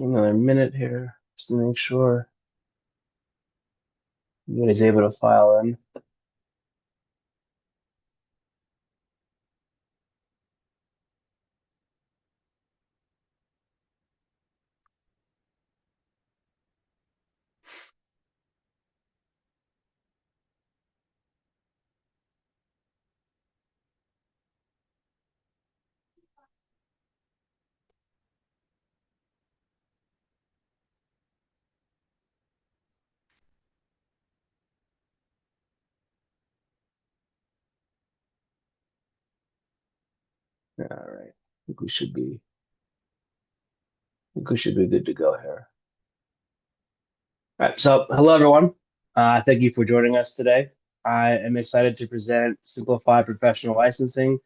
Another minute here just to make sure everybody's able to file in. All right. I think we should be good to go here. All right. So, hello everyone. Thank you for joining us today. I am excited to present simplified professional licensing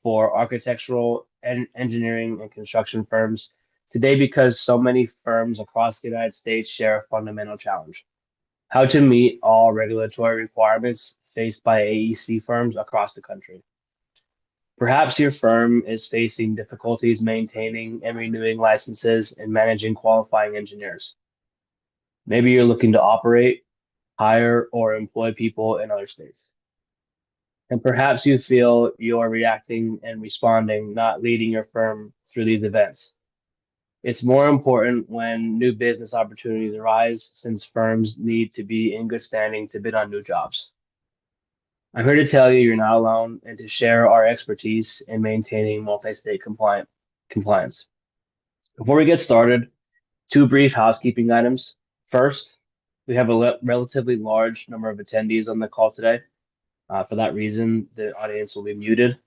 for architectural and engineering and construction firms today because so many firms across the United States share a fundamental challenge: how to meet all regulatory requirements faced by AEC firms across the country. Perhaps your firm is facing difficulties maintaining and renewing licenses and managing qualifying engineers. Maybe you're looking to operate, hire, or employ people in other states. And perhaps you feel you're reacting and responding, not leading your firm through these events. It's more important when new business opportunities arise, since firms need to be in good standing to bid on new jobs. I'm here to tell you you're not alone and to share our expertise in maintaining multi-state compliance. Before we get started, two brief housekeeping items. First, we have a relatively large number of attendees on the call today. For that reason, the audience will be muted.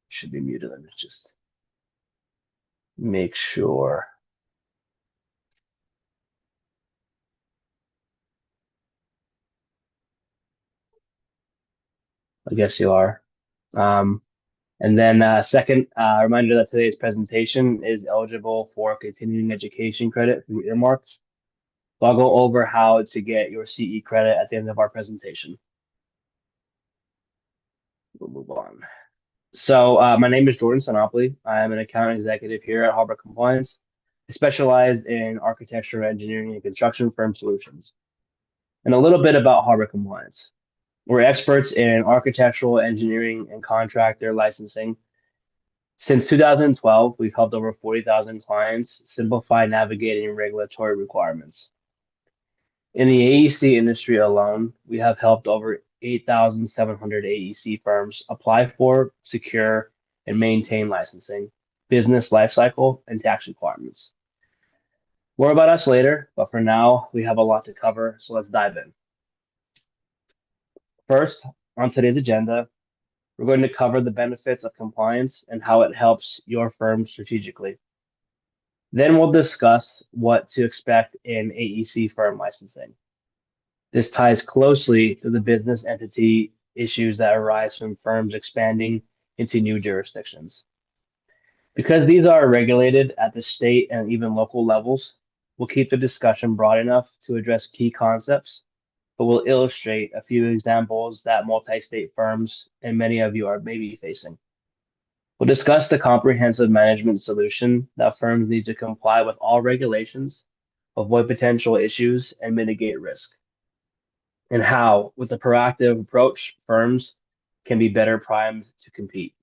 Should be muted. Let me just make sure. I guess you are. Um, and then second, reminder that today's presentation is eligible for continuing education credit through earmarks. So I'll go over how to get your CE credit at the end of our presentation. We'll move on. So my name is Jordan Sanopoli. I am an account executive here at Harbor Compliance, specialized in architecture, engineering, and construction firm solutions. And a little bit about Harbor Compliance. We're experts in architectural, engineering, and contractor licensing. Since 2012, we've helped over 40,000 clients simplify navigating regulatory requirements. In the AEC industry alone, we have helped over 8,700 AEC firms apply for, secure, and maintain licensing, business lifecycle, and tax requirements. More about us later, but for now, we have a lot to cover, so let's dive in. First, on today's agenda, we're going to cover the benefits of compliance and how it helps your firm strategically. Then we'll discuss what to expect in AEC firm licensing. This ties closely to the business entity issues that arise from firms expanding into new jurisdictions. Because these are regulated at the state and even local levels, we'll keep the discussion broad enough to address key concepts, but we'll illustrate a few examples that multi-state firms and many of you are maybe facing. We'll discuss the comprehensive management solution that firms need to comply with all regulations, avoid potential issues, and mitigate risk, and how, with a proactive approach, firms can be better primed to compete.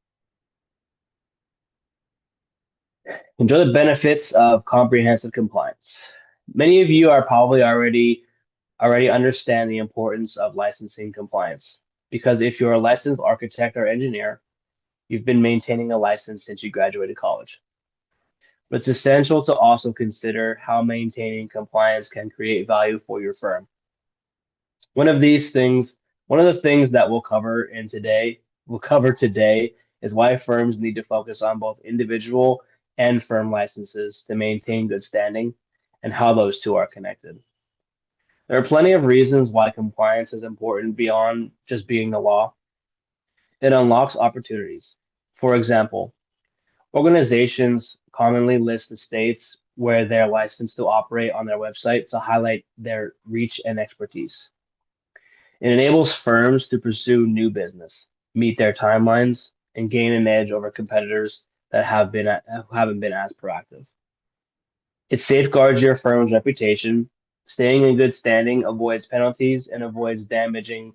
Enjoy the benefits of comprehensive compliance. Many of you are probably already understand the importance of licensing compliance, because if you're a licensed architect or engineer, you've been maintaining a license since you graduated college. But it's essential to also consider how maintaining compliance can create value for your firm. One of the things that we'll cover today is why firms need to focus on both individual and firm licenses to maintain good standing and how those two are connected. There are plenty of reasons why compliance is important beyond just being the law. It unlocks opportunities. For example, organizations commonly list the states where they're licensed to operate on their website to highlight their reach and expertise. It enables firms to pursue new business, meet their timelines, and gain an edge over competitors that haven't been as proactive. It safeguards your firm's reputation. Staying in good standing avoids penalties and avoids damaging,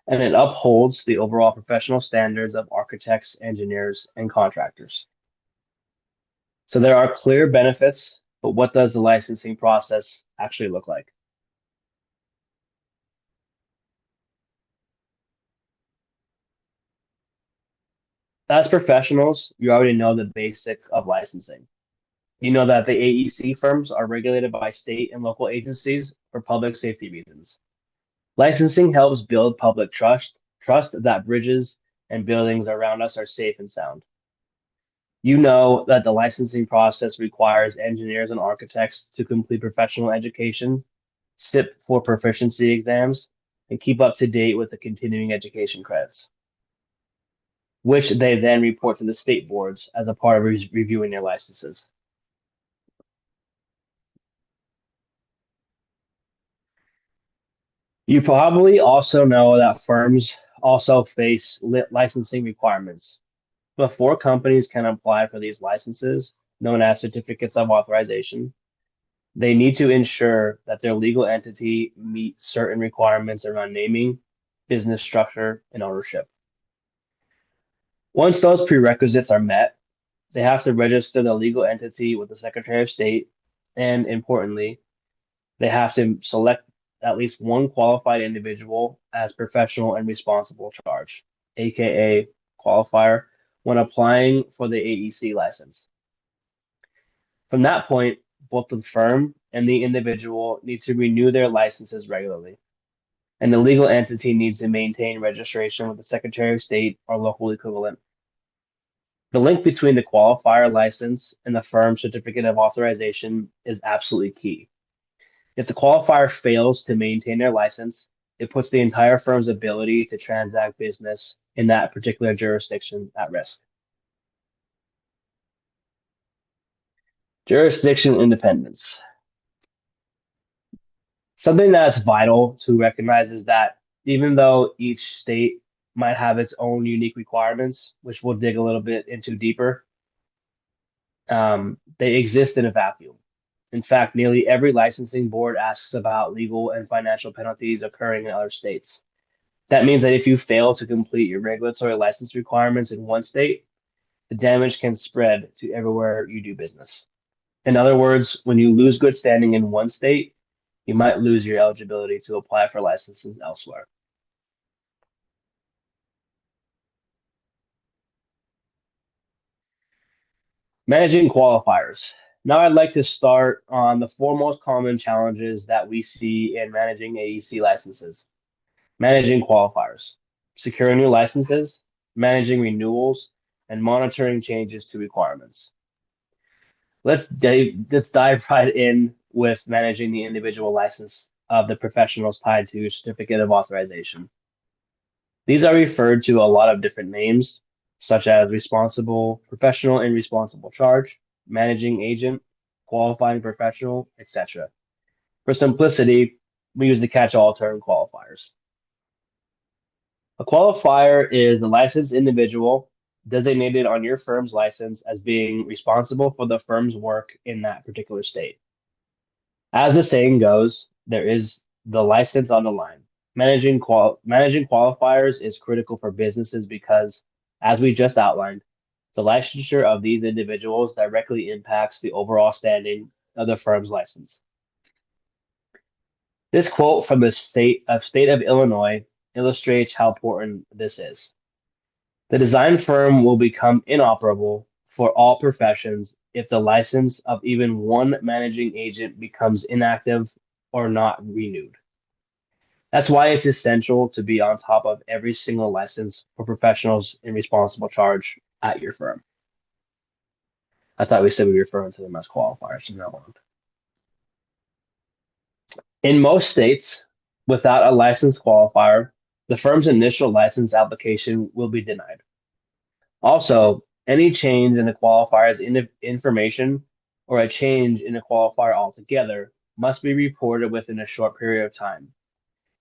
and it upholds the overall professional standards of architects, engineers, and contractors. So there are clear benefits, but what does the licensing process actually look like? As professionals, you already know the basic of licensing. You know that the AEC firms are regulated by state and local agencies for public safety reasons. Licensing helps build public trust that bridges and buildings around us are safe and sound. You know that the licensing process requires engineers and architects to complete professional education, sit for proficiency exams, and keep up to date with the continuing education credits, which they then report to the state boards as a part of reviewing their licenses. You probably also know that firms also face licensing requirements. Before companies can apply for these licenses, known as certificates of authorization, they need to ensure that their legal entity meets certain requirements around naming, business structure, and ownership. Once those prerequisites are met, they have to register the legal entity with the Secretary of State, and importantly, they have to select at least one qualified individual as professional and responsible charge, aka qualifier, when applying for the AEC license. From that point, both the firm and the individual need to renew their licenses regularly, and the legal entity needs to maintain registration with the Secretary of State or local equivalent. The link between the qualifier license and the firm's certificate of authorization is absolutely key. If the qualifier fails to maintain their license, it puts the entire firm's ability to transact business in that particular jurisdiction at risk. Jurisdiction independence. Something that's vital to recognize is that even though each state might have its own unique requirements, which we'll dig a little bit into deeper, they exist in a vacuum. In fact, nearly every licensing board asks about legal and financial penalties occurring in other states. That means that if you fail to complete your regulatory license requirements in one state, the damage can spread to everywhere you do business. In other words, when you lose good standing in one state, you might lose your eligibility to apply for licenses elsewhere. Managing qualifiers. Now I'd like to start on the four most common challenges that we see in managing AEC licenses. Managing qualifiers, securing new licenses, managing renewals, and monitoring changes to requirements. Let's dive right in with managing the individual license of the professionals tied to certificate of authorization. These are referred to a lot of different names, such as responsible professional and responsible charge, managing agent, qualifying professional, etc. For simplicity, we use the catch-all term qualifiers. A qualifier is the licensed individual designated on your firm's license as being responsible for the firm's work in that particular state. As the saying goes, there is the license on the line. Managing qualifiers is critical for businesses because, as we just outlined, the licensure of these individuals directly impacts the overall standing of the firm's license. This quote from the state of Illinois illustrates how important this is. The design firm will become inoperable for all professions if the license of even one managing agent becomes inactive or not renewed. That's why it's essential to be on top of every single license for professionals in responsible charge at your firm. I thought we said we were referring to them as qualifiers from now on. In most states, without a license qualifier, the firm's initial license application will be denied. Also, any change in the qualifier's information or a change in the qualifier altogether must be reported within a short period of time.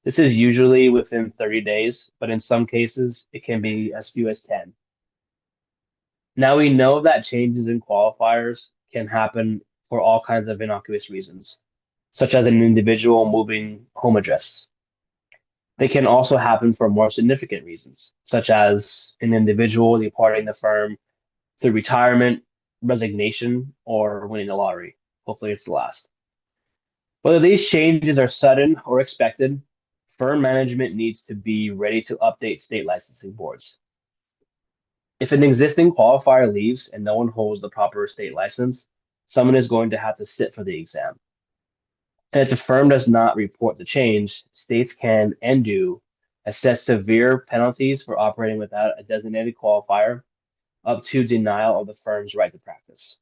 This is usually within 30 days, but in some cases, it can be as few as 10. Now we know that changes in qualifiers can happen for all kinds of innocuous reasons, such as an individual moving home address. They can also happen for more significant reasons, such as an individual departing the firm through retirement, resignation, or winning the lottery. Hopefully, it's the last. Whether these changes are sudden or expected, firm management needs to be ready to update state licensing boards. If an existing qualifier leaves and no one holds the proper state license, someone is going to have to sit for the exam. And if the firm does not report the change, states can and do assess severe penalties for operating without a designated qualifier, up to denial of the firm's right to practice.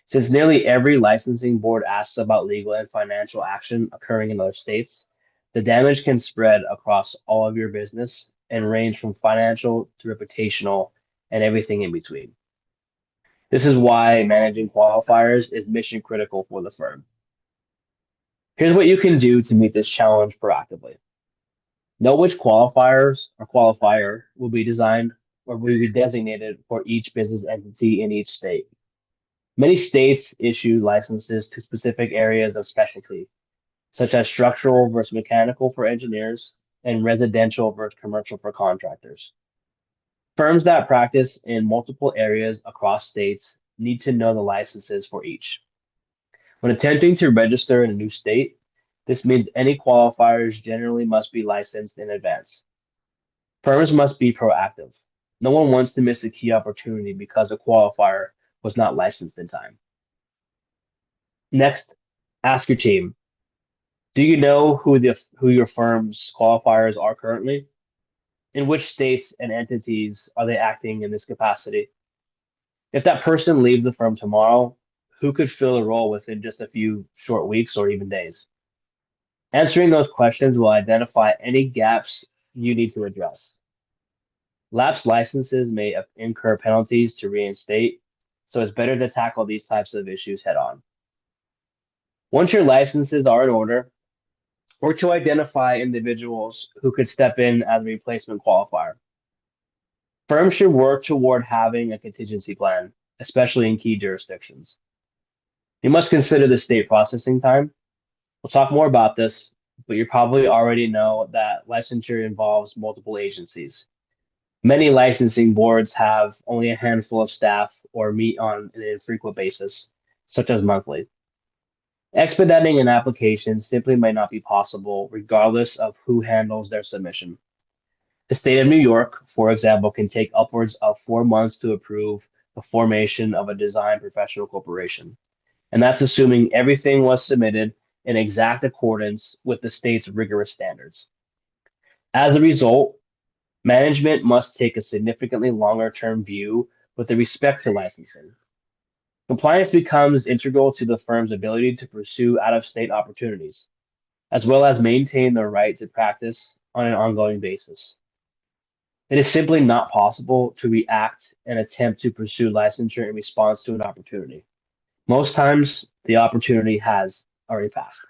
Since nearly every licensing board asks about legal and financial action occurring in other states, the damage can spread across all of your business and range from financial to reputational and everything in between. This is why managing qualifiers is mission critical for the firm. Here's what you can do to meet this challenge proactively. Know which qualifiers or qualifier will be designed or will be designated for each business entity in each state. Many states issue licenses to specific areas of specialty, such as structural versus mechanical for engineers and residential versus commercial for contractors. Firms that practice in multiple areas across states need to know the licenses for each. When attempting to register in a new state, this means any qualifiers generally must be licensed in advance. Firms must be proactive. No one wants to miss a key opportunity because a qualifier was not licensed in time. Next, ask your team. Do you know who your firm's qualifiers are currently? In which states and entities are they acting in this capacity? If that person leaves the firm tomorrow, who could fill the role within just a few short weeks or even days? Answering those questions will identify any gaps you need to address. Lapsed licenses may incur penalties to reinstate, so it's better to tackle these types of issues head on. Once your licenses are in order, work to identify individuals who could step in as a replacement qualifier. Firms should work toward having a contingency plan, especially in key jurisdictions. You must consider the state processing time. We'll talk more about this, but you probably already know that licensure involves multiple agencies. Many licensing boards have only a handful of staff or meet on an infrequent basis, such as monthly. Expediting an application simply may not be possible regardless of who handles their submission. The state of New York, for example, can take upwards of 4 months to approve the formation of a design professional corporation. And that's assuming everything was submitted in exact accordance with the state's rigorous standards. As a result, management must take a significantly longer term view with respect to licensing. Compliance becomes integral to the firm's ability to pursue out of state opportunities, as well as maintain the right to practice on an ongoing basis. It is simply not possible to react and attempt to pursue licensure in response to an opportunity. Most times, the opportunity has already passed.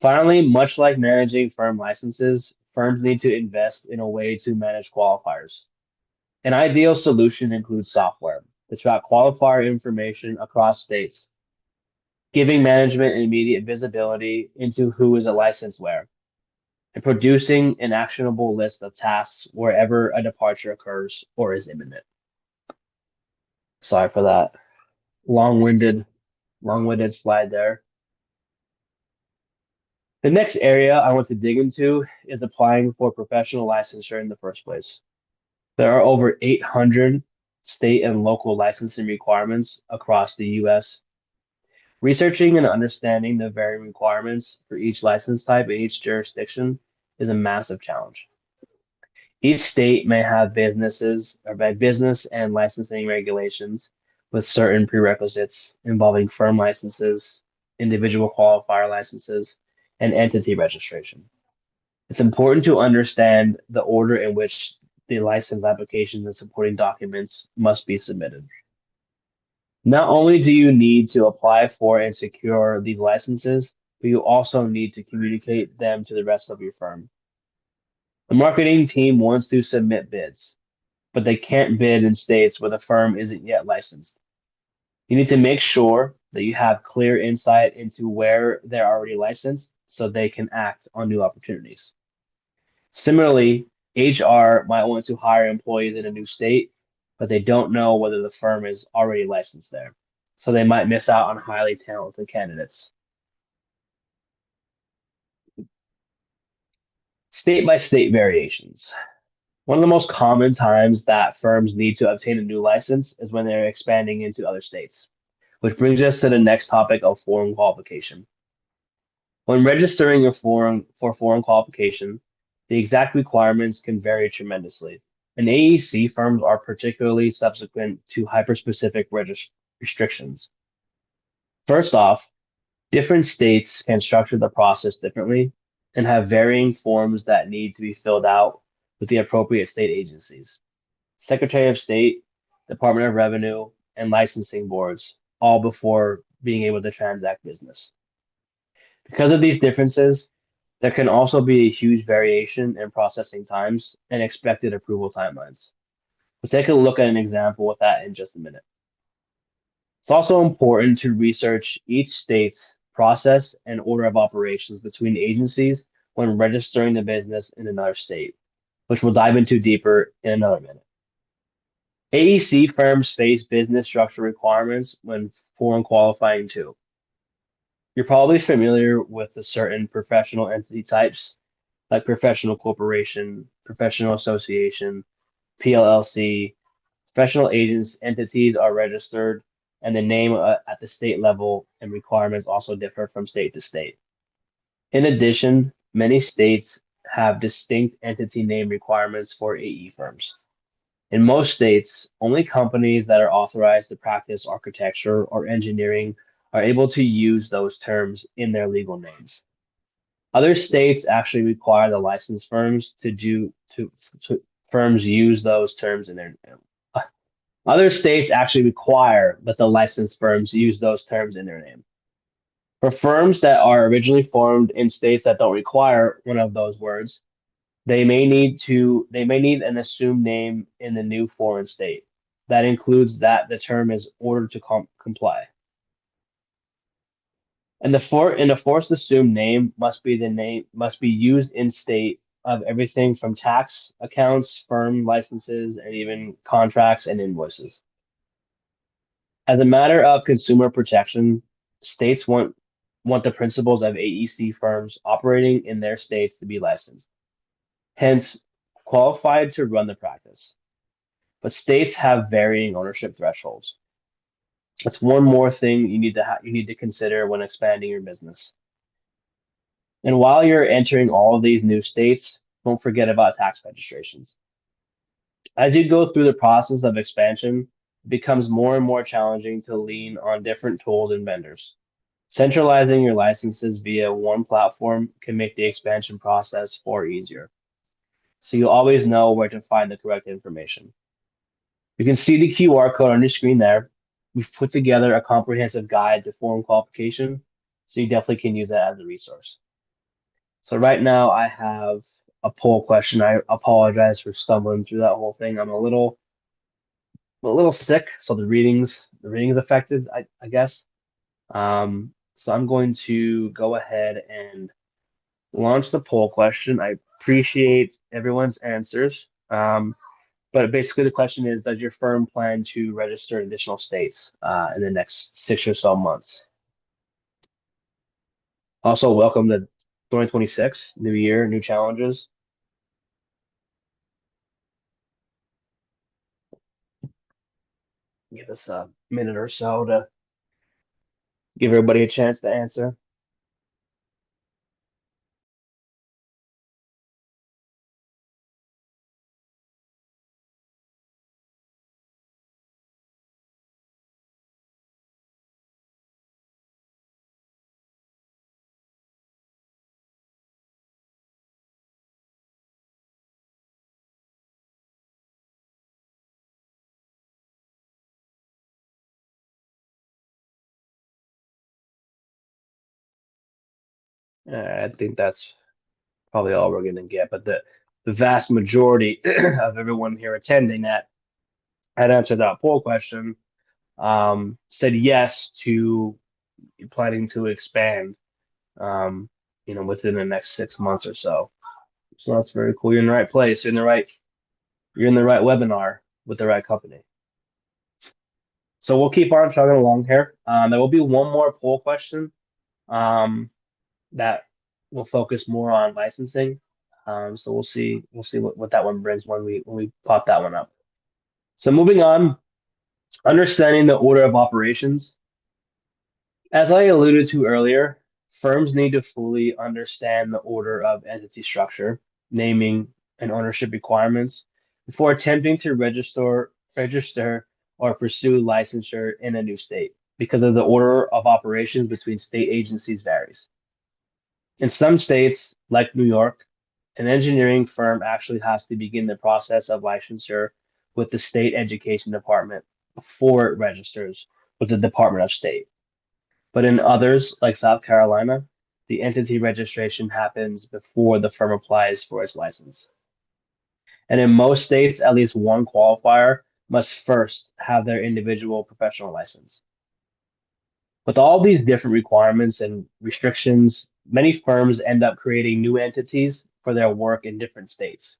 Finally, much like managing firm licenses, firms need to invest in a way to manage qualifiers. An ideal solution includes software to track qualifier information across states, giving management immediate visibility into who is a licensed where, and producing an actionable list of tasks wherever a departure occurs or is imminent. Sorry for that long-winded slide there. The next area I want to dig into is applying for professional licensure in the first place. There are over 800 state and local licensing requirements across the US. Researching and understanding the varying requirements for each license type in each jurisdiction is a massive challenge. Each state may have business and licensing regulations with certain prerequisites involving firm licenses, individual qualifier licenses, and entity registration. It's important to understand the order in which the license applications and supporting documents must be submitted. Not only do you need to apply for and secure these licenses, but you also need to communicate them to the rest of your firm. The marketing team wants to submit bids, but they can't bid in states where the firm isn't yet licensed. You need to make sure that you have clear insight into where they're already licensed so they can act on new opportunities. Similarly, HR might want to hire employees in a new state, but they don't know whether the firm is already licensed there. So they might miss out on highly talented candidates. State by state variations. One of the most common times that firms need to obtain a new license is when they're expanding into other states, which brings us to the next topic of foreign qualification. When registering your foreign qualification, the exact requirements can vary tremendously. And AEC firms are particularly subsequent to hyper-specific restrictions. First off, different states can structure the process differently and have varying forms that need to be filled out with the appropriate state agencies. Secretary of State, Department of Revenue, and licensing boards, all before being able to transact business. Because of these differences, there can also be a huge variation in processing times and expected approval timelines. We'll take a look at an example with that in just a minute. It's also important to research each state's process and order of operations between agencies when registering the business in another state, which we'll dive into deeper in another minute. AEC firms face business structure requirements when foreign qualifying too. You're probably familiar with the certain professional entity types like professional corporation, professional association, PLLC. Professional agents entities are registered, and the name at the state level and requirements also differ from state to state. In addition, many states have distinct entity name requirements for AE firms. In most states, only companies that are authorized to practice architecture or engineering are able to use those terms in their legal names. Other states actually require the licensed firms to firms use those terms in their other states actually require that the licensed firms use those terms in their name. For firms that are originally formed in states that don't require one of those words, they may need an assumed name in the new foreign state. That includes that the term is ordered to comply. And the forced assumed name must be used in state of everything from tax accounts, firm licenses, and even contracts and invoices. As a matter of consumer protection, states want the principles of AEC firms operating in their states to be licensed, hence qualified to run the practice. But states have varying ownership thresholds. That's one more thing you need to consider when expanding your business. And while you're entering all of these new states, don't forget about tax registrations. As you go through the process of expansion, it becomes more and more challenging to lean on different tools and vendors. Centralizing your licenses via one platform can make the expansion process far easier. So you always know where to find the correct information. You can see the QR code on your screen there. We've put together a comprehensive guide to foreign qualification, so you definitely can use that as a resource. So right now I have a poll question. I apologize for stumbling through that whole thing. I'm a little sick, so the reading's affected, I guess. So I'm going to go ahead and launch the poll question. I appreciate everyone's answers. But basically the question is, does your firm plan to register in additional states in the next 6 or so months? Also, welcome to 2026, new year, new challenges. Give us a minute or so to give everybody a chance to answer. I think that's probably all we're going to get, but the vast majority of everyone here attending that had answered that poll question said yes to planning to expand, um, within the next 6 months or so. So that's very cool. You're in the right place. You're in the right webinar with the right company. So we'll keep on chugging along here. There will be one more poll question um, that will focus more on licensing. So we'll see what that one brings when we pop that one up. So moving on, understanding the order of operations. As I alluded to earlier, firms need to fully understand the order of entity structure, naming, and ownership requirements before attempting to register or pursue licensure in a new state, because of the order of operations between state agencies varies. In some states, like New York, an engineering firm actually has to begin the process of licensure with the state education department before it registers with the Department of State. But in others, like South Carolina, the entity registration happens before the firm applies for its license. And in most states, at least one qualifier must first have their individual professional license. With all these different requirements and restrictions, many firms end up creating new entities for their work in different states.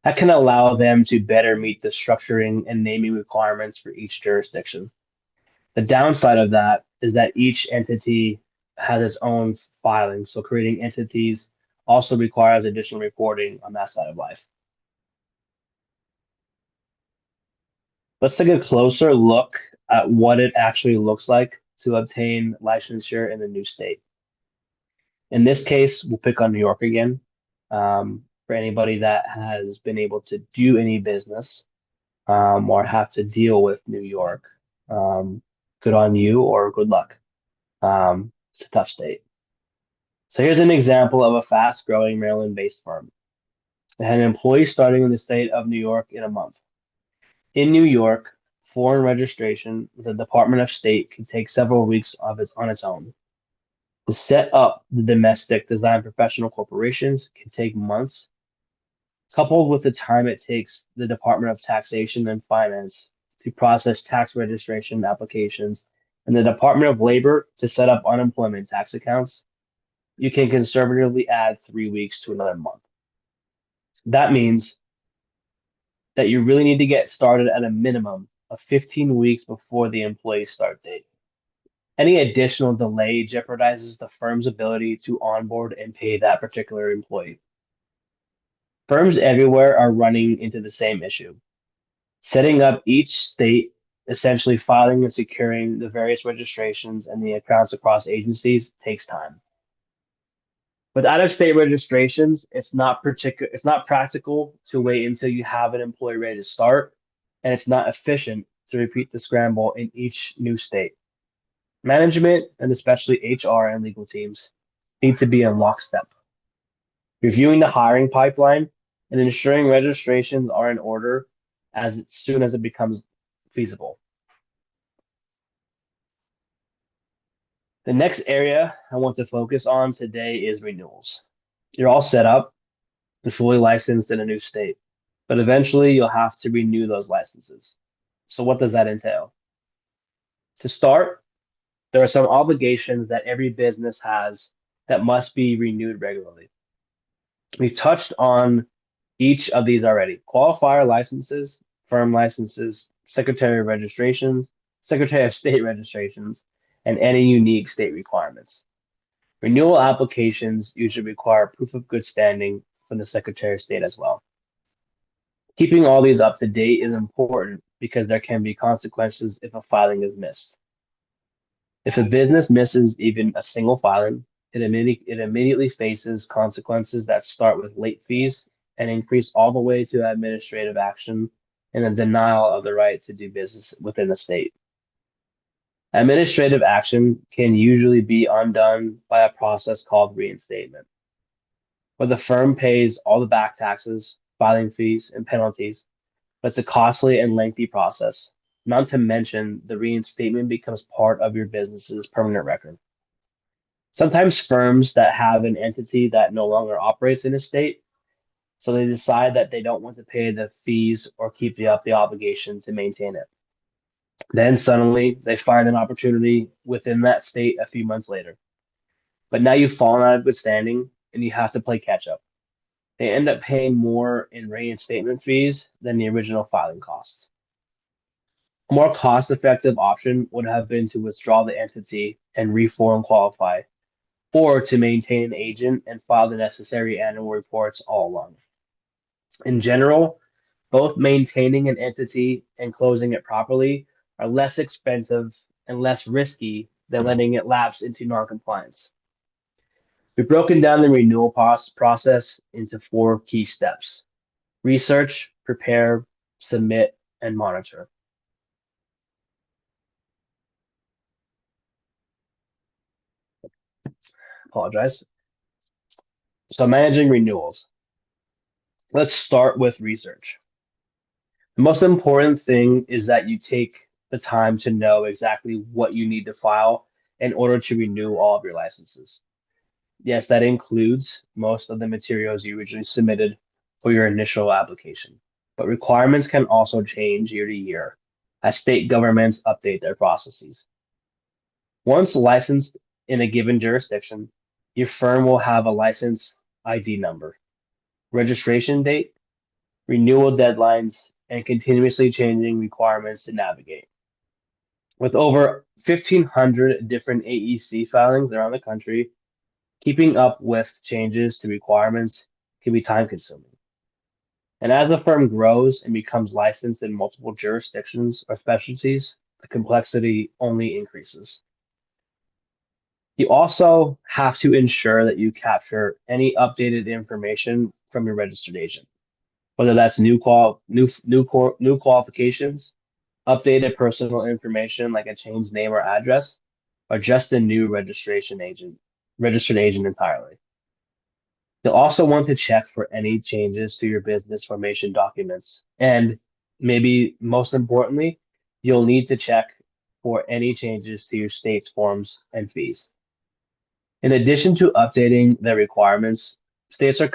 That can allow them to better meet the structuring and naming requirements for each jurisdiction. The downside of that is that each entity has its own filing, so creating entities also requires additional reporting on that side of life. Let's take a closer look at what it actually looks like to obtain licensure in a new state. In this case, we'll pick on New York again. For anybody that has been able to do any business or have to deal with New York, good on you or good luck. It's a tough state. So here's an example of a fast-growing Maryland-based firm. It had an employee starting in the state of New York in a month. In New York, foreign registration with the Department of State can take several weeks on its own. To set up the domestic design professional corporations can take months, coupled with the time it takes the Department of Taxation and Finance to process tax registration applications and the Department of Labor to set up unemployment tax accounts. You can conservatively add 3 weeks to another month. That means that you really need to get started at a minimum of 15 weeks before the employee's start date. Any additional delay jeopardizes the firm's ability to onboard and pay that particular employee. Firms everywhere are running into the same issue. Setting up each state, essentially filing and securing the various registrations and the accounts across agencies takes time. With out-of-state registrations, it's not practical to wait until you have an employee ready to start, and it's not efficient to repeat the scramble in each new state. Management, and especially HR and legal teams, need to be in lockstep, reviewing the hiring pipeline and ensuring registrations are in order as soon as it becomes feasible. The next area I want to focus on today is renewals. You're all set up and fully licensed in a new state, but eventually you'll have to renew those licenses. So what does that entail? To start, there are some obligations that every business has that must be renewed regularly. We touched on each of these already: qualifier licenses, firm licenses, secretary of registrations, secretary of state registrations, and any unique state requirements. Renewal applications usually require proof of good standing from the secretary of state as well. Keeping all these up to date is important because there can be consequences if a filing is missed. If a business misses even a single filing, it immediately faces consequences that start with late fees and increase all the way to administrative action and the denial of the right to do business within the state. Administrative action can usually be undone by a process called reinstatement, where the firm pays all the back taxes, filing fees, and penalties, but it's a costly and lengthy process. Not to mention, the reinstatement becomes part of your business's permanent record. Sometimes firms that have an entity that no longer operates in a state, so they decide that they don't want to pay the fees or keep up the obligation to maintain it. Then suddenly they find an opportunity within that state a few months later. But now you've fallen out of good standing and you have to play catch up. They end up paying more in reinstatement fees than the original filing costs. A more cost-effective option would have been to withdraw the entity and reform qualify, or to maintain an agent and file the necessary annual reports all along. In general, both maintaining an entity and closing it properly are less expensive and less risky than letting it lapse into noncompliance. We've broken down the renewal process into 4 key steps: research, prepare, submit, and monitor. Apologize. So, managing renewals. Let's start with research. The most important thing is that you take the time to know exactly what you need to file in order to renew all of your licenses. Yes, that includes most of the materials you originally submitted for your initial application, but requirements can also change year to year as state governments update their processes. Once licensed in a given jurisdiction, your firm will have a license ID number, registration date, renewal deadlines, and continuously changing requirements to navigate. With over 1,500 different AEC filings around the country, keeping up with changes to requirements can be time consuming. And as a firm grows and becomes licensed in multiple jurisdictions or specialties, the complexity only increases. You also have to ensure that you capture any updated information from your registered agent, whether that's new qualifications, updated personal information like a changed name or address, or just a new registered agent entirely. You'll also want to check for any changes to your business formation documents. And maybe most importantly, you'll need to check for any changes to your state's forms and fees. In addition to updating their requirements, states are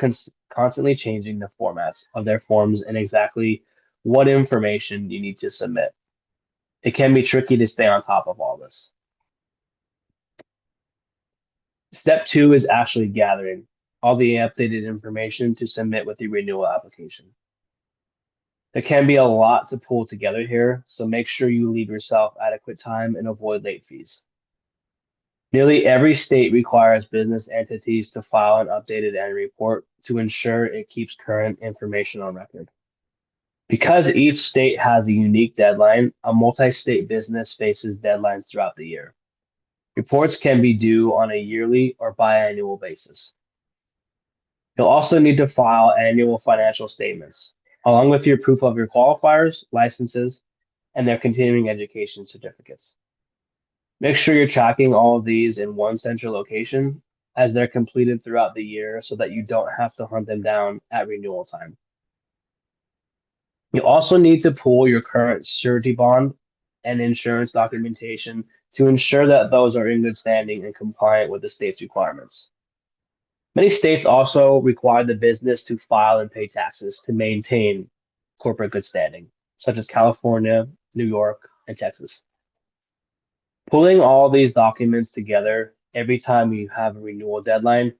constantly changing the formats of their forms and exactly what information you need to submit. It can be tricky to stay on top of all this. Step 2 is actually gathering all the updated information to submit with the renewal application. There can be a lot to pull together here, so make sure you leave yourself adequate time and avoid late fees. Nearly every state requires business entities to file an updated annual report to ensure it keeps current information on record. Because each state has a unique deadline, a multi-state business faces deadlines throughout the year. Reports can be due on a yearly or biannual basis. You'll also need to file annual financial statements, along with your proof of your qualifiers, licenses, and their continuing education certificates. Make sure you're tracking all of these in one central location as they're completed throughout the year so that you don't have to hunt them down at renewal time. You also need to pull your current surety bond and insurance documentation to ensure that those are in good standing and compliant with the state's requirements. Many states also require the business to file and pay taxes to maintain corporate good standing, such as California, New York, and Texas. Pulling all these documents together every time you have a renewal deadline,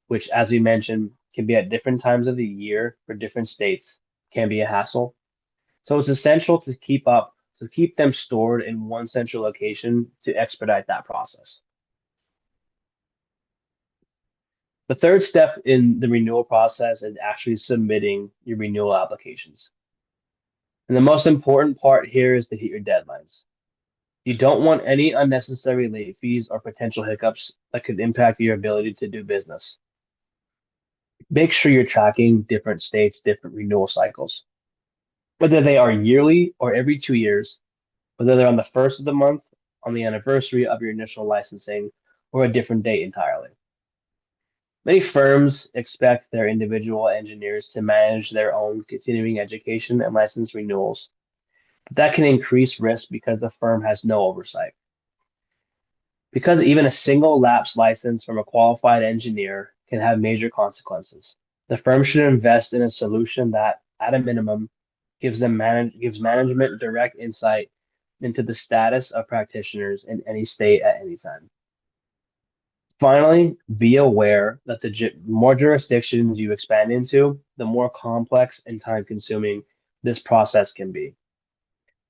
which, as we mentioned, can be at different times of the year for different states, can be a hassle. So it's essential to keep them stored in one central location to expedite that process. The third step in the renewal process is actually submitting your renewal applications. And the most important part here is to hit your deadlines. You don't want any unnecessary late fees or potential hiccups that could impact your ability to do business. Make sure you're tracking different states' different renewal cycles, whether they are yearly or every 2 years, whether they're on the first of the month, on the anniversary of your initial licensing, or a different date entirely. Many firms expect their individual engineers to manage their own continuing education and license renewals. But that can increase risk because the firm has no oversight. Because even a single lapse license from a qualified engineer can have major consequences. The firm should invest in a solution that, at a minimum, gives management direct insight into the status of practitioners in any state at any time. Finally, be aware that the more jurisdictions you expand into, the more complex and time-consuming this process can be.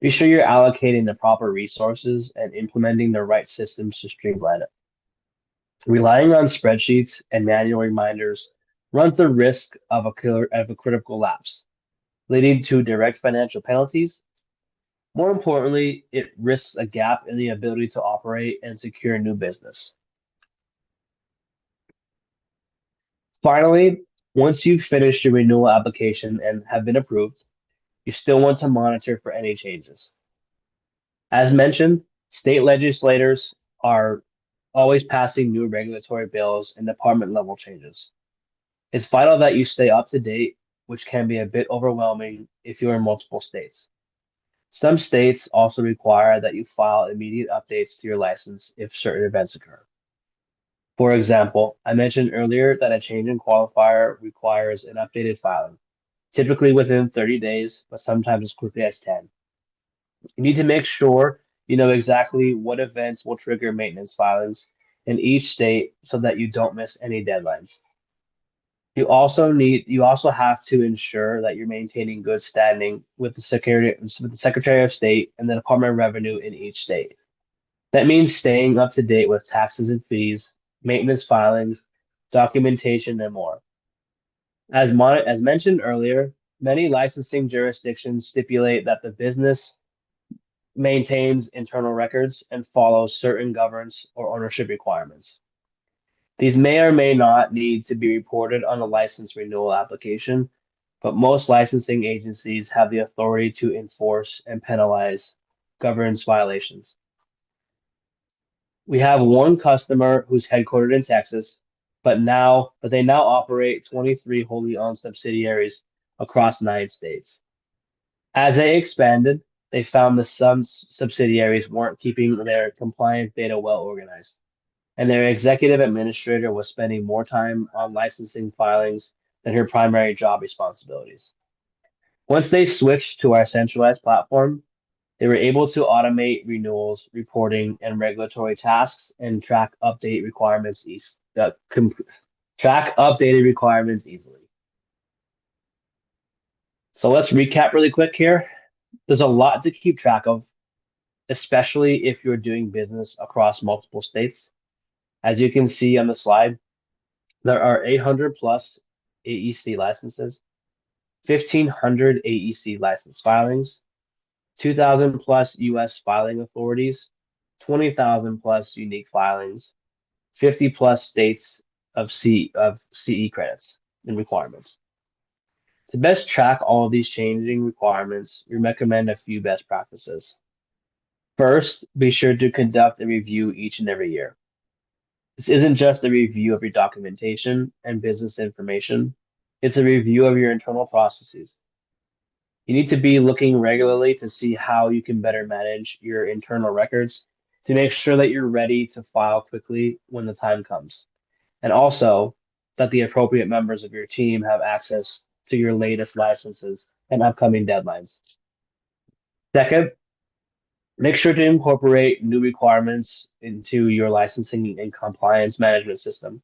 Be sure you're allocating the proper resources and implementing the right systems to streamline it. Relying on spreadsheets and manual reminders runs the risk of a critical lapse, leading to direct financial penalties. More importantly, it risks a gap in the ability to operate and secure new business. Finally, once you've finished your renewal application and have been approved, you still want to monitor for any changes. As mentioned, state legislators are always passing new regulatory bills and department level changes. It's vital that you stay up to date, which can be a bit overwhelming if you're in multiple states. Some states also require that you file immediate updates to your license if certain events occur. For example, I mentioned earlier that a change in qualifier requires an updated filing, typically within 30 days, but sometimes as quickly as 10. You need to make sure you know exactly what events will trigger maintenance filings in each state so that you don't miss any deadlines. You also have to ensure that you're maintaining good standing with the Secretary of State and the Department of Revenue in each state. That means staying up to date with taxes and fees, maintenance filings, documentation, and more. As mentioned earlier, many licensing jurisdictions stipulate that the business maintains internal records and follows certain governance or ownership requirements. These may or may not need to be reported on a license renewal application, but most licensing agencies have the authority to enforce and penalize governance violations. We have one customer who's headquartered in Texas, but they now operate 23 wholly owned subsidiaries across 9 states. As they expanded, they found that some subsidiaries weren't keeping their compliance data well organized, and their executive administrator was spending more time on licensing filings than her primary job responsibilities. Once they switched to our centralized platform, they were able to automate renewals, reporting, and regulatory tasks and track updated requirements easily. So let's recap really quick here. There's a lot to keep track of, especially if you're doing business across multiple states. As you can see on the slide, there are 800 plus AEC licenses, 1,500 AEC license filings, 2,000 plus US filing authorities, 20,000 plus unique filings, 50 plus states of CE credits and requirements. To best track all of these changing requirements, we recommend a few best practices. First, be sure to conduct a review each and every year. This isn't just a review of your documentation and business information, it's a review of your internal processes. You need to be looking regularly to see how you can better manage your internal records to make sure that you're ready to file quickly when the time comes. And also that the appropriate members of your team have access to your latest licenses and upcoming deadlines. Second, make sure to incorporate new requirements into your licensing and compliance management system.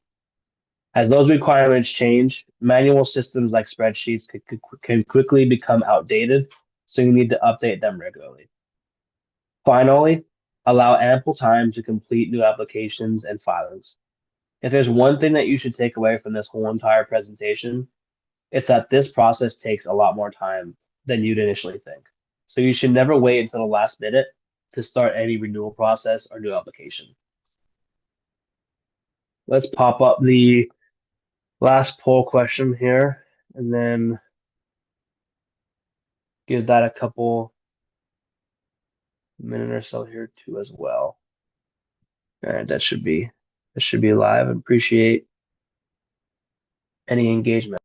As those requirements change, manual systems like spreadsheets can quickly become outdated, so you need to update them regularly. Finally, allow ample time to complete new applications and filings. If there's one thing that you should take away from this whole entire presentation, it's that this process takes a lot more time than you'd initially think. So you should never wait until the last minute to start any renewal process or new application. Let's pop up the last poll question here and then give that a couple minute or so here too as well. And that should be live. I appreciate any engagement.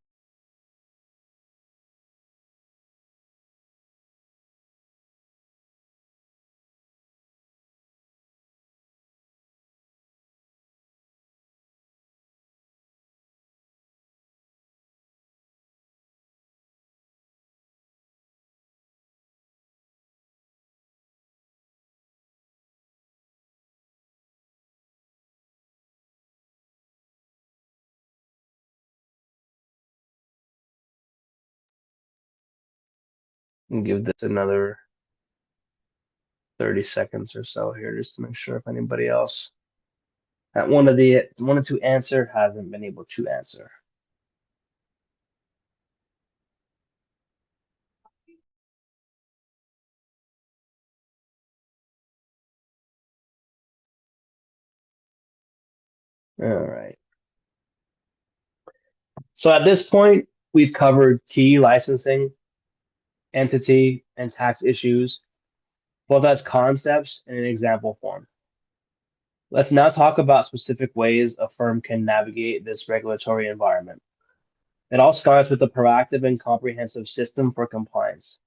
And give this another 30 seconds or so here just to make sure if anybody else that wanted to answer hasn't been able to answer. All right. So at this point, we've covered key licensing, entity, and tax issues, both as concepts and in example form. Let's now talk about specific ways a firm can navigate this regulatory environment. It all starts with a proactive and comprehensive system for compliance.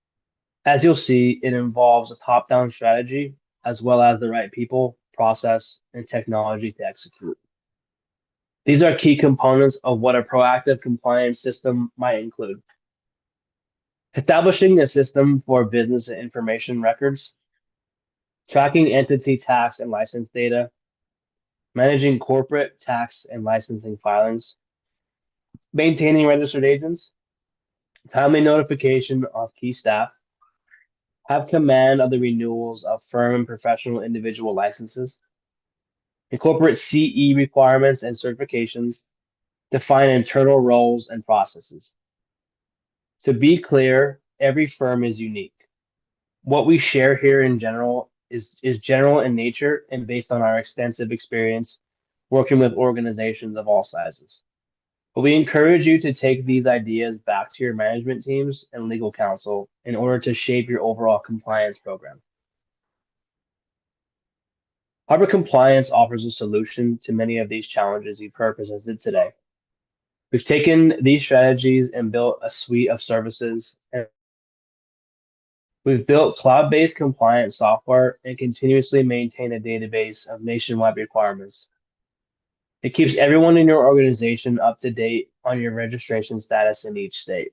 As you'll see, it involves a top-down strategy as well as the right people, process, and technology to execute. These are key components of what a proactive compliance system might include. Establishing a system for business and information records, tracking entity tax and license data, managing corporate tax and licensing filings, maintaining registered agents, timely notification of key staff, have command of the renewals of firm and professional individual licenses, incorporate CE requirements and certifications, define internal roles and processes. To be clear, every firm is unique. What we share here in general is general in nature and based on our extensive experience working with organizations of all sizes. But we encourage you to take these ideas back to your management teams and legal counsel in order to shape your overall compliance program. Harbor Compliance offers a solution to many of these challenges you've heard presented today. We've taken these strategies and built a suite of services. And we've built cloud-based compliance software and continuously maintain a database of nationwide requirements. It keeps everyone in your organization up to date on your registration status in each state.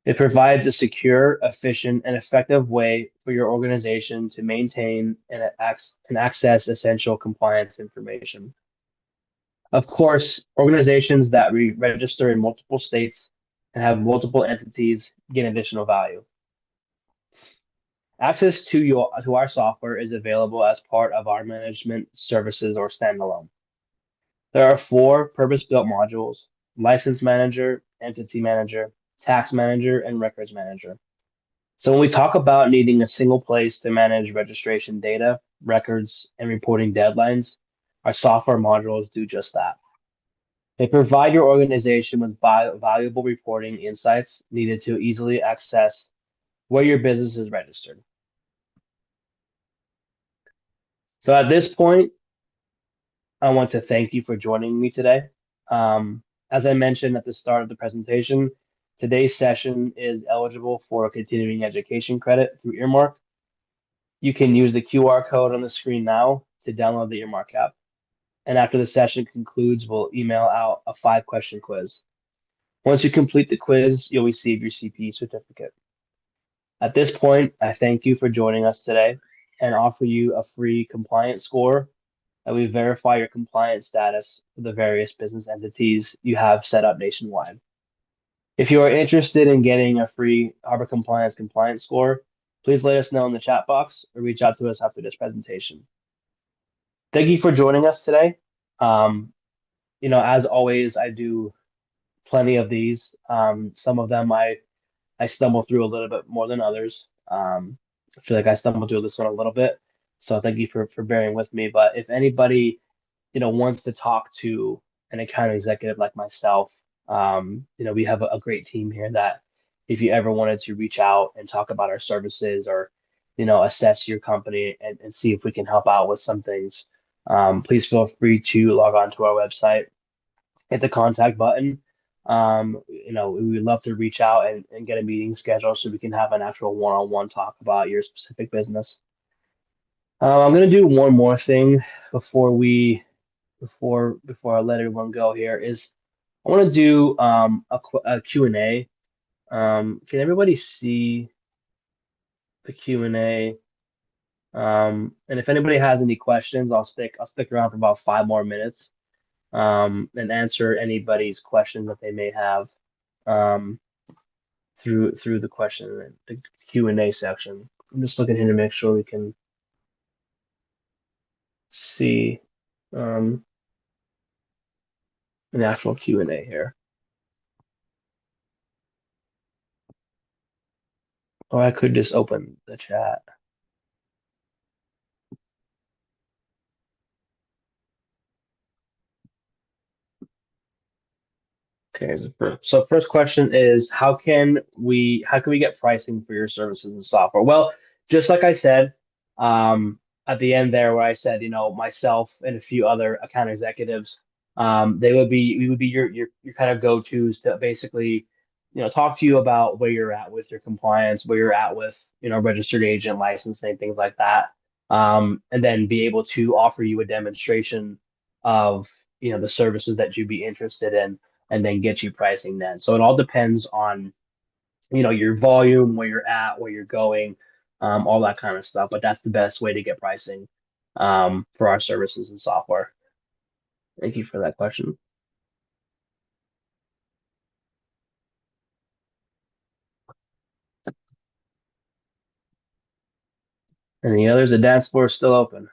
It provides a secure, efficient, and effective way for your organization to maintain and access essential compliance information. Of course, organizations that register in multiple states and have multiple entities gain additional value. Access to our software is available as part of our management services or standalone. There are four purpose-built modules: License Manager, Entity Manager, Tax Manager, and Records Manager. So when we talk about needing a single place to manage registration data, records, and reporting deadlines, our software modules do just that. They provide your organization with valuable reporting insights needed to easily access where your business is registered. So at this point, I want to thank you for joining me today. As I mentioned at the start of the presentation, today's session is eligible for a continuing education credit through Earmark. You can use the QR code on the screen now to download the Earmark app. And after the session concludes, we'll email out a 5-question quiz. Once you complete the quiz, you'll receive your CPE certificate. At this point, I thank you for joining us today and offer you a free compliance score that we verify your compliance status for the various business entities you have set up nationwide. If you are interested in getting a free Harbor compliance score, please let us know in the chat box or reach out to us after this presentation. Thank you for joining us today. As always, I do plenty of these. Some of them I stumble through a little bit more than others. I feel like I stumbled through this one a little bit, so thank you for bearing with me. But if anybody wants to talk to an account executive like myself, we have a great team here that if you ever wanted to reach out and talk about our services or assess your company and see if we can help out with some things, please feel free to log on to our website, hit the contact button. We would love to reach out and get a meeting scheduled so we can have an actual one-on-one talk about your specific business. I'm gonna do one more thing before I let everyone go here is I want to do a Q&A. Can everybody see the Q&A? And if anybody has any questions, I'll stick around for about 5 more minutes and answer anybody's questions that they may have. Um, through the question, the Q&A section. I'm just looking here to make sure we can see um, an actual Q&A here. Or I could just open the chat. Okay, so first question is how can we get pricing for your services and software? Well, just like I said, at the end there where I said, myself and a few other account executives, we would be your kind of go-tos to basically, talk to you about where you're at with your compliance, where you're at with, registered agent licensing, things like that. And then be able to offer you a demonstration of, the services that you'd be interested in and then get you pricing then. So it all depends on, your volume, where you're at, where you're going, all that kind of stuff. But that's the best way to get pricing for our services and software. Thank you for that question. And the others, the dance floor is still open.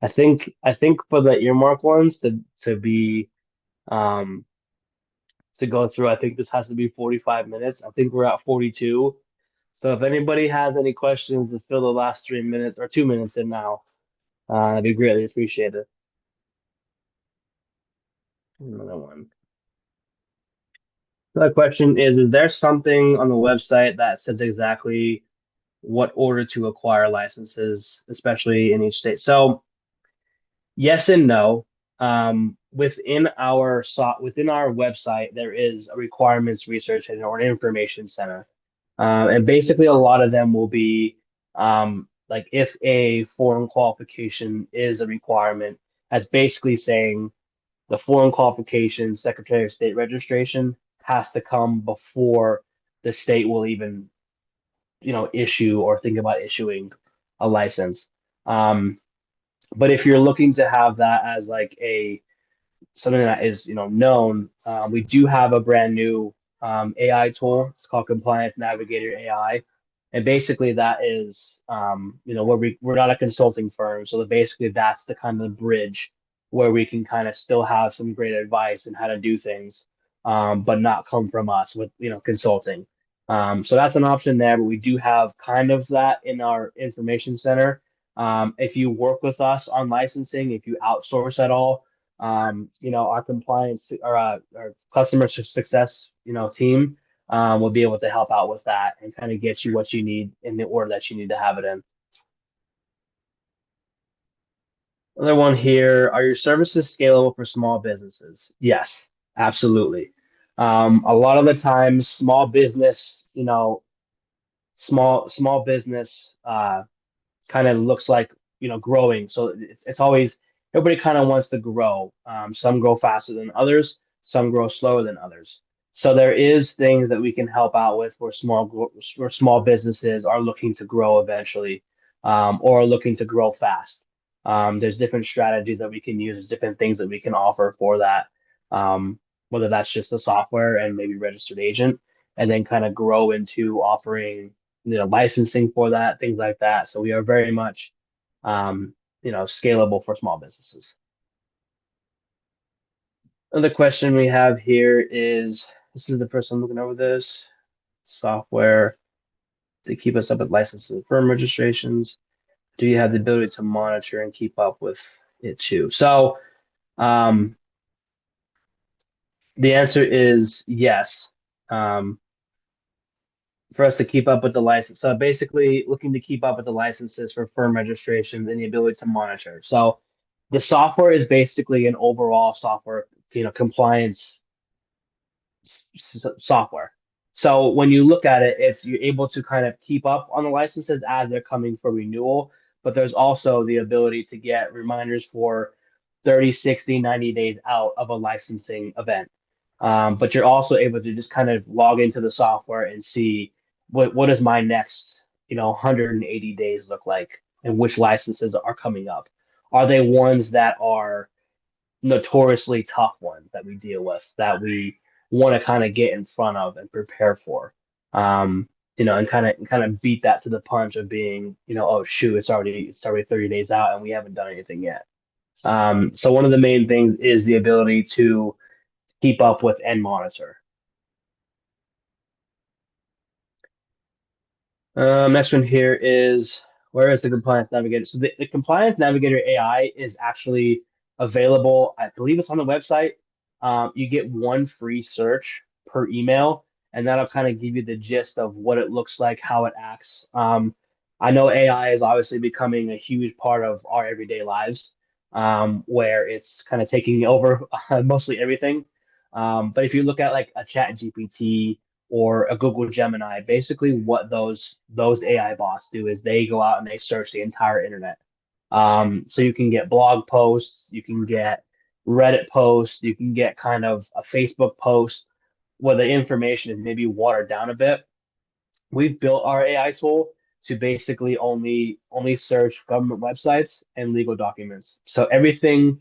I think for the earmark ones um to go through, I think this has to be 45 minutes. I think we're at 42. So if anybody has any questions to fill the last 3 minutes or 2 minutes in now, that'd be greatly appreciated. Another one. The question is there something on the website that says exactly what order to acquire licenses, especially in each state? So yes and no. Within our website, there is a requirements research and or an information center. And basically a lot of them will be like if a foreign qualification is a requirement, that's basically saying the foreign qualification Secretary of State registration has to come before the state will even, issue or think about issuing a license. Um, but if you're looking to have that as like a something that is, known, we do have a brand new AI tool. It's called Compliance Navigator AI, and basically that is, where we're not a consulting firm, so that basically that's the kind of bridge where we can kind of still have some great advice and how to do things, but not come from us with, consulting. So that's an option there, but we do have kind of that in our information center. If you work with us on licensing, if you outsource at all, our compliance our customer success, team will be able to help out with that and kind of get you what you need in the order that you need to have it in. Another one here, are your services scalable for small businesses? Yes, absolutely. A lot of the times, small business, small business kind of looks like, growing. So it's always everybody kind of wants to grow. Some grow faster than others, some grow slower than others. So there is things that we can help out with where small businesses are looking to grow eventually, or are looking to grow fast. There's different strategies that we can use, different things that we can offer for that. Whether that's just the software and maybe registered agent, and then kind of grow into offering, licensing for that, things like that. So we are very much, scalable for small businesses. Another question we have here is, this is the person looking over this software to keep us up with licenses and firm registrations. Do you have the ability to monitor and keep up with it too? So, um, the answer is yes. Um, for us to keep up with the license. So basically looking to keep up with the licenses for firm registrations and the ability to monitor. So the software is basically an overall software, compliance software. So when you look at it, you're able to kind of keep up on the licenses as they're coming for renewal, but there's also the ability to get reminders for 30, 60, 90 days out of a licensing event. But you're also able to just kind of log into the software and see what is my next, 180 days look like and which licenses are coming up? Are they ones that are notoriously tough ones that we deal with that we want to kind of get in front of and prepare for? Um, and kind of beat that to the punch of being, oh shoot, it's already 30 days out and we haven't done anything yet. So one of the main things is the ability to keep up with and monitor. Next one here is, where is the Compliance Navigator? So the Compliance Navigator AI is actually available. I believe it's on the website. You get one free search per email, and that'll kind of give you the gist of what it looks like, how it acts. I know AI is obviously becoming a huge part of our everyday lives, where it's kind of taking over mostly everything. But if you look at like a Chat GPT or a Google Gemini, basically what those AI bots do is they go out and they search the entire internet. So you can get blog posts, you can get Reddit posts, you can get kind of a Facebook post where the information is maybe watered down a bit. We've built our AI tool to basically only search government websites and legal documents. So everything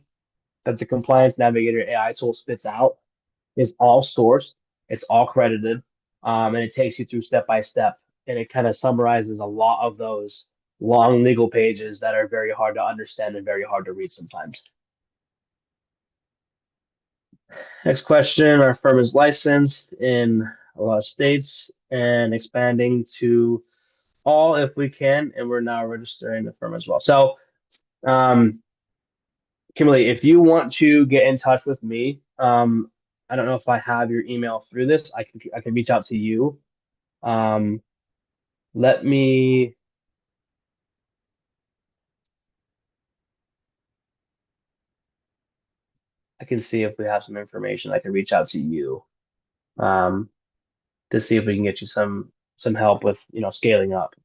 that the Compliance Navigator AI tool spits out is all sourced, it's all credited, and it takes you through step by step, and it kind of summarizes a lot of those long legal pages that are very hard to understand and very hard to read sometimes. Next question: our firm is licensed in a lot of states and expanding to all if we can, and we're now registering the firm as well. So, um, Kimberly, if you want to get in touch with me, I don't know if I have your email through this. I can reach out to you. Um, let me. I can see if we have some information. I can reach out to you um, to see if we can get you some help with scaling up.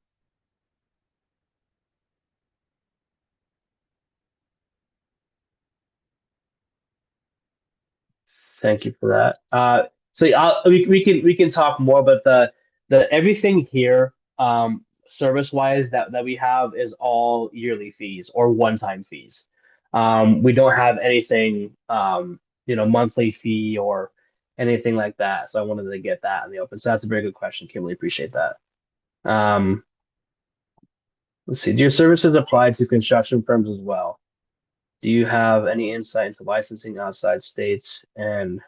Thank you for that. So yeah, we can talk more, but the everything here, service wise that we have is all yearly fees or one-time fees. We don't have anything, monthly fee or anything like that. So I wanted to get that in the open. So that's a very good question, Kimberly. Appreciate that. Um, let's see. Do your services apply to construction firms as well? Do you have any insight into licensing outside states and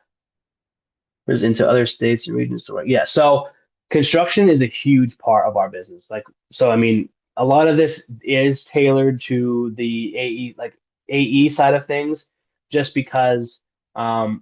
into other states and regions? So yeah, so construction is a huge part of our business. Like, so I mean, a lot of this is tailored to the AE side of things, just because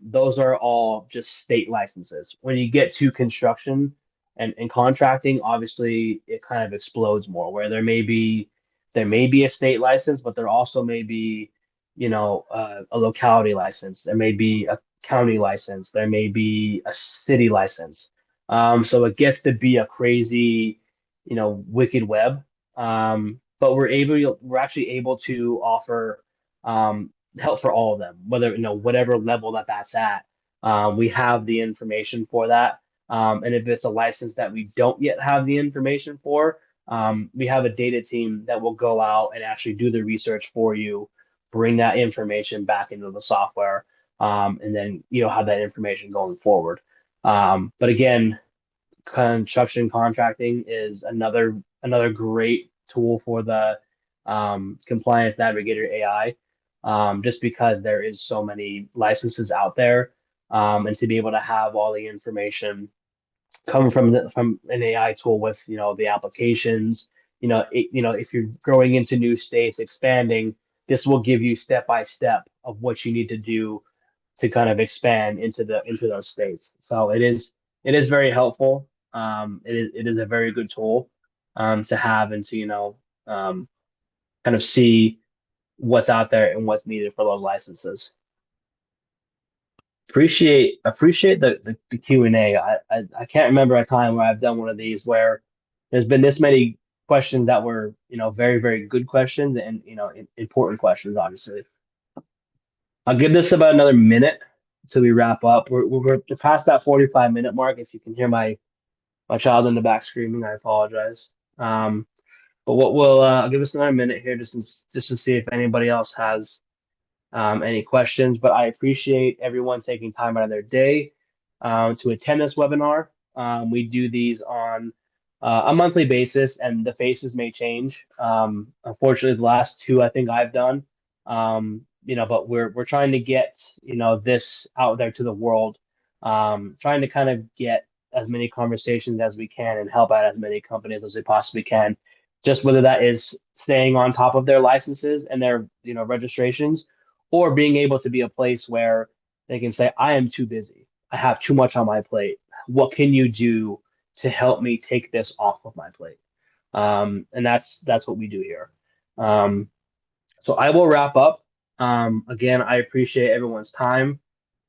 those are all just state licenses. When you get to construction and contracting, obviously it kind of explodes more, where there may be a state license, but there also may be, a locality license. There may be a county license. There may be a city license. So it gets to be a crazy, wicked web. But we're actually able to offer help for all of them, whether whatever level that's at. We have the information for that. And if it's a license that we don't yet have the information for, we have a data team that will go out and actually do the research for you, bring that information back into the software, and then have that information going forward. But again, construction contracting is another great tool for the Compliance Navigator AI, just because there is so many licenses out there, and to be able to have all the information come from an AI tool with the applications. If you're growing into new states, expanding, this will give you step by step of what you need to do to kind of expand into those states. So it is very helpful. It is a very good tool to have and to um, kind of see what's out there and what's needed for those licenses. Appreciate the Q&A. I can't remember a time where I've done one of these where there's been this many questions that were very very good questions and important questions, obviously. I'll give this about another minute until we wrap up. We're past that 45-minute mark. If you can hear my child in the back screaming, I apologize. Um, but what we'll I'll give us another minute here just to see if anybody else has any questions. But I appreciate everyone taking time out of their day to attend this webinar. We do these on a monthly basis, and the faces may change. Unfortunately, the last two I think I've done, but we're trying to get this out there to the world, trying to kind of get as many conversations as we can and help out as many companies as we possibly can. Just whether that is staying on top of their licenses and their registrations, or being able to be a place where they can say, I am too busy. I have too much on my plate. What can you do to help me take this off of my plate? And that's what we do here. Um, so I will wrap up. Again, I appreciate everyone's time.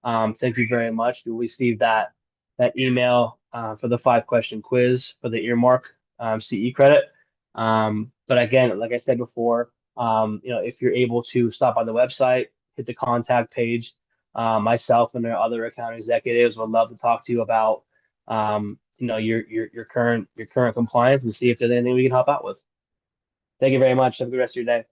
Thank you very much. You received that email for the 5-question quiz for the earmark CE credit. But again, like I said before, if you're able to stop by the website, hit the contact page, myself and our other account executives would love to talk to you about your current compliance and see if there's anything we can help out with. Thank you very much. Have a good rest of your day.